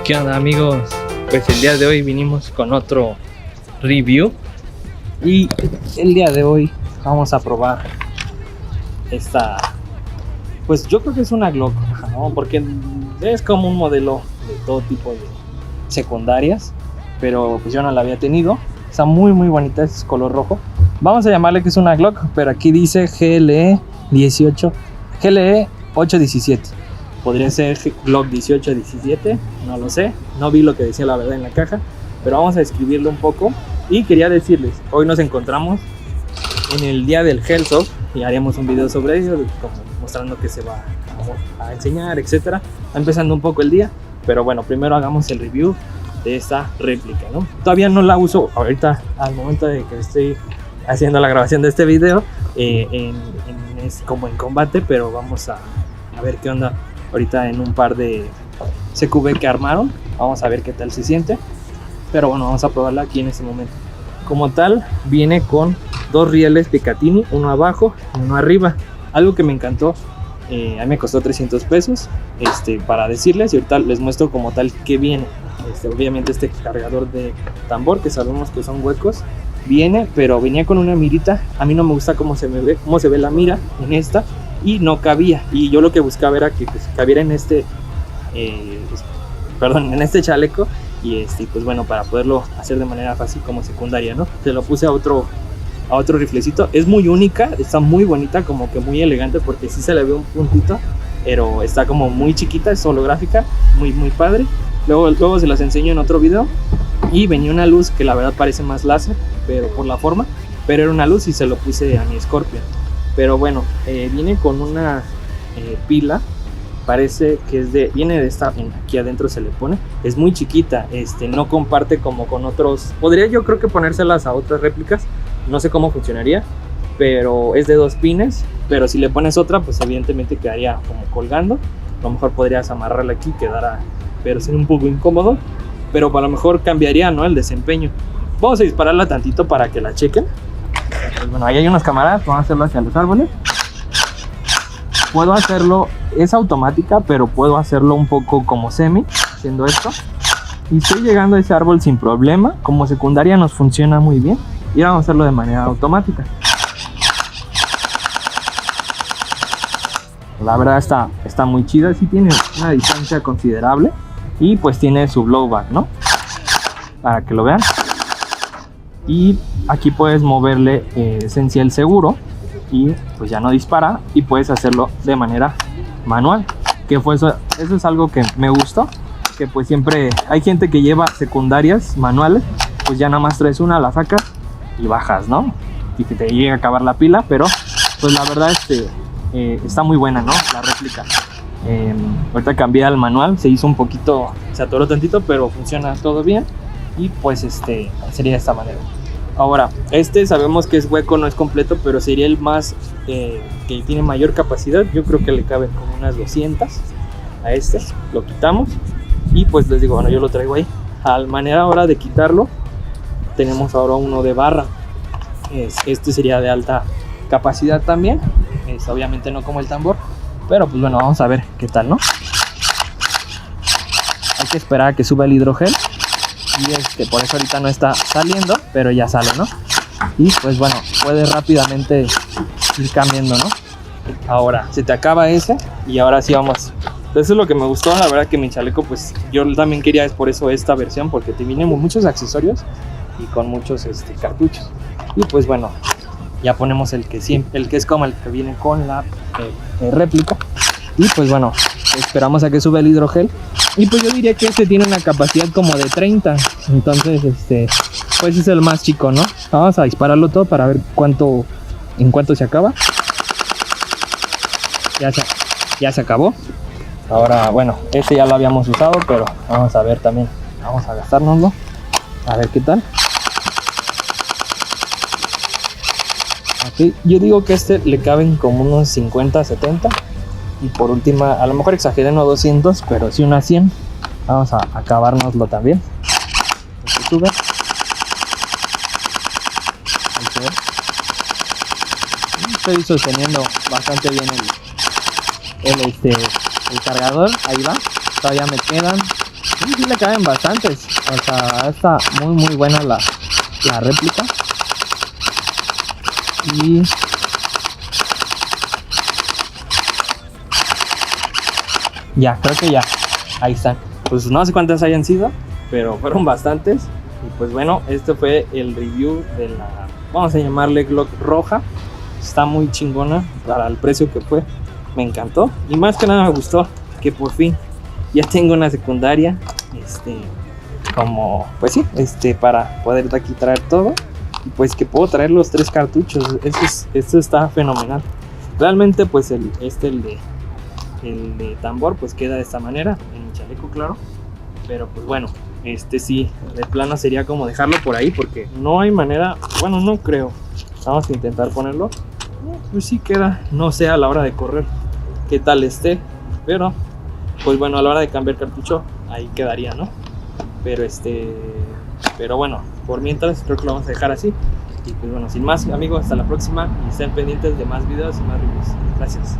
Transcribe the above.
¿Qué onda, amigos? Pues el día de hoy vinimos con otro review y el día de hoy vamos a probar esta, pues yo creo que es una Glock, ¿no? Porque es como un modelo de todo tipo de secundarias, pero pues yo no la había tenido. Está muy bonita, es color rojo. Vamos a llamarle que es una Glock, pero aquí dice GLE 817. Podría ser Glock 1817, no lo sé, no vi lo que decía la verdad en la caja, pero vamos a escribirlo un poco. Y quería decirles, hoy nos encontramos en el día del Hellsoft y haremos un video sobre ello, como mostrando que se va a enseñar, etcétera. Está empezando un poco el día, pero bueno, primero hagamos el review de esta réplica, ¿no? Todavía no la uso ahorita al momento de que estoy haciendo la grabación de este video, es como en combate, pero vamos a ver qué onda ahorita en un par de CQB que armaron. Vamos a ver qué tal se siente, pero bueno, vamos a probarla aquí en este momento. Como tal, viene con dos rieles Picatinny, uno abajo y uno arriba. Algo que me encantó, a mí me costó 300 pesos para decirles, y ahorita les muestro como tal que viene. Obviamente este cargador de tambor, que sabemos que son huecos, viene, pero venía con una mirita. A mí no me gusta cómo se ve la mira en esta, y no cabía, y yo lo que buscaba era que pues, cabiera en este en este chaleco, y pues bueno, para poderlo hacer de manera fácil como secundaria, ¿no? Se lo puse a otro riflecito. Es muy única, está muy bonita, como que muy elegante, porque sí se le ve un puntito, pero está como muy chiquita, es holográfica, muy padre. Luego se las enseño en otro video. Y venía una luz que la verdad parece más láser, pero por la forma, pero era una luz y se lo puse a mi Scorpion. Pero bueno, viene con una pila, parece que viene de esta, aquí adentro se le pone, es muy chiquita, no comparte como con otros. Podría yo creo que ponérselas a otras réplicas, no sé cómo funcionaría, pero es de 2 pines, pero si le pones otra, pues evidentemente quedaría como colgando. A lo mejor podrías amarrarla aquí, quedara, pero sería un poco incómodo, pero a lo mejor cambiaría, ¿no?, el desempeño. Vamos a dispararla tantito para que la chequen. Pues bueno, ahí hay unas cámaras, vamos a hacerlo hacia los árboles. Puedo hacerlo, es automática, pero puedo hacerlo un poco como semi, haciendo esto. Y estoy llegando a ese árbol sin problema. Como secundaria nos funciona muy bien. Y vamos a hacerlo de manera automática. La verdad está muy chida, sí tiene una distancia considerable. Y pues tiene su blowback, ¿no? Para que lo vean. Y aquí puedes moverle esencial seguro y pues ya no dispara, y puedes hacerlo de manera manual, que fue eso es algo que me gustó, que pues siempre hay gente que lleva secundarias manuales, pues ya nada más traes una, la sacas y bajas, ¿no? Y que te llegue a acabar la pila, pero pues la verdad está muy buena, ¿no?, la réplica. Ahorita cambié al manual, se hizo un poquito, se atoró tantito, pero funciona todo bien. Y pues sería de esta manera. Ahora, sabemos que es hueco, no es completo, pero sería el más que tiene mayor capacidad. Yo creo que le caben como unas 200 a lo quitamos y pues les digo, bueno, yo lo traigo ahí. Al manera ahora de quitarlo, tenemos ahora uno de barra. Sería de alta capacidad también, obviamente no como el tambor, pero pues bueno, vamos a ver qué tal, ¿no? Hay que esperar a que suba el hidrogel. Y por eso ahorita no está saliendo, pero ya sale, ¿no? Y pues bueno, puedes rápidamente ir cambiando, ¿no? Ahora se te acaba y ahora sí vamos. Eso es lo que me gustó, la verdad, que mi chaleco, pues yo también quería, es por eso esta versión, porque te vienen muchos accesorios y con muchos cartuchos. Y pues bueno, ya ponemos el que es como el que viene con la réplica. Y pues bueno, esperamos a que suba el hidrogel. Y pues yo diría que tiene una capacidad como de 30. Entonces pues es el más chico, ¿no? Vamos a dispararlo todo para ver en cuánto se acaba. Ya se acabó. Ahora, bueno, ya lo habíamos usado, pero vamos a ver también. Vamos a gastárnoslo, a ver qué tal. Okay. Yo digo que le caben como unos 50, 70. Y por última, a lo mejor exageré, no 200, pero sí unas 100. Vamos a acabárnoslo también. Sube. Estoy sosteniendo bastante bien el cargador. Ahí va. Todavía me quedan Sí le caben bastantes. O sea, está muy buena la réplica. Y ya, creo que ya. Ahí están. Pues no sé cuántas hayan sido, pero fueron bastantes. Y pues bueno, este fue el review de la, vamos a llamarle Glock roja. Está muy chingona para el precio que fue. Me encantó. Y más que nada me gustó que por fin ya tengo una secundaria. Como, pues sí, para poder de aquí traer todo. Y pues que puedo traer los 3 cartuchos. Esto está fenomenal. Realmente pues el de tambor pues queda de esta manera. En el chaleco, claro. Pero pues bueno, sí, de plano sería como dejarlo por ahí. Porque no hay manera, bueno, no creo. Vamos a intentar ponerlo. Pues sí queda, no sé a la hora de correr qué tal esté. Pero pues bueno, a la hora de cambiar cartucho ahí quedaría, ¿no? Pero bueno, por mientras creo que lo vamos a dejar así. Y pues bueno, sin más amigos, hasta la próxima y estén pendientes de más videos y más reviews. Gracias.